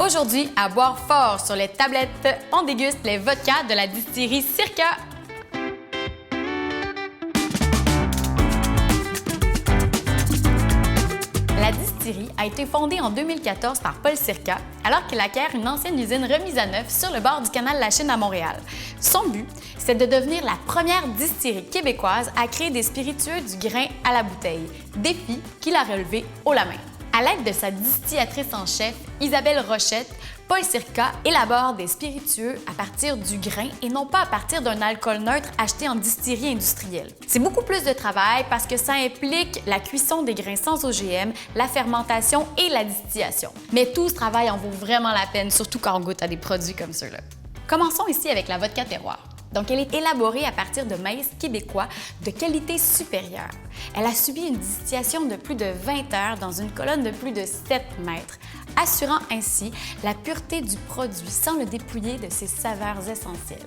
Aujourd'hui, à boire fort sur les tablettes, on déguste les vodkas de la distillerie Circa. La distillerie a été fondée en 2014 par Paul Circa, alors qu'il acquiert une ancienne usine remise à neuf sur le bord du canal de la Chine à Montréal. Son but, c'est de devenir la première distillerie québécoise à créer des spiritueux du grain à la bouteille, défi qu'il a relevé haut la main. À l'aide de sa distillatrice en chef, Isabelle Rochette, Paul Circa élabore des spiritueux à partir du grain et non pas à partir d'un alcool neutre acheté en distillerie industrielle. C'est beaucoup plus de travail parce que ça implique la cuisson des grains sans OGM, la fermentation et la distillation. Mais tout ce travail en vaut vraiment la peine, surtout quand on goûte à des produits comme ceux-là. Commençons ici avec la vodka terroir. Donc, elle est élaborée à partir de maïs québécois de qualité supérieure. Elle a subi une distillation de plus de 20 heures dans une colonne de plus de 7 mètres, assurant ainsi la pureté du produit sans le dépouiller de ses saveurs essentielles.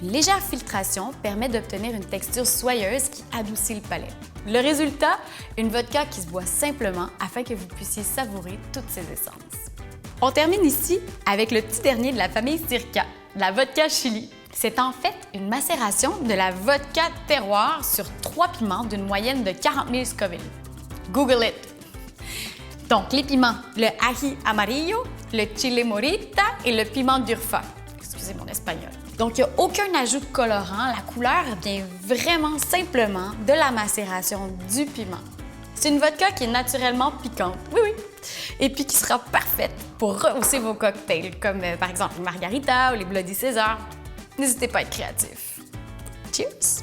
Une légère filtration permet d'obtenir une texture soyeuse qui adoucit le palais. Le résultat, une vodka qui se boit simplement afin que vous puissiez savourer toutes ses essences. On termine ici avec le petit dernier de la famille Circa, la vodka chili. C'est en fait une macération de la vodka terroir sur 3 piments d'une moyenne de 40 000 Scoville. Google it! Donc, les piments, le ají amarillo, le chile morita et le piment d'Urfa. Excusez mon espagnol. Donc, il n'y a aucun ajout de colorant. La couleur vient vraiment simplement de la macération du piment. C'est une vodka qui est naturellement piquante, oui, et puis qui sera parfaite pour rehausser vos cocktails, comme par exemple les margaritas ou les Bloody Caesar. N'hésitez pas à être créatif. Cheers!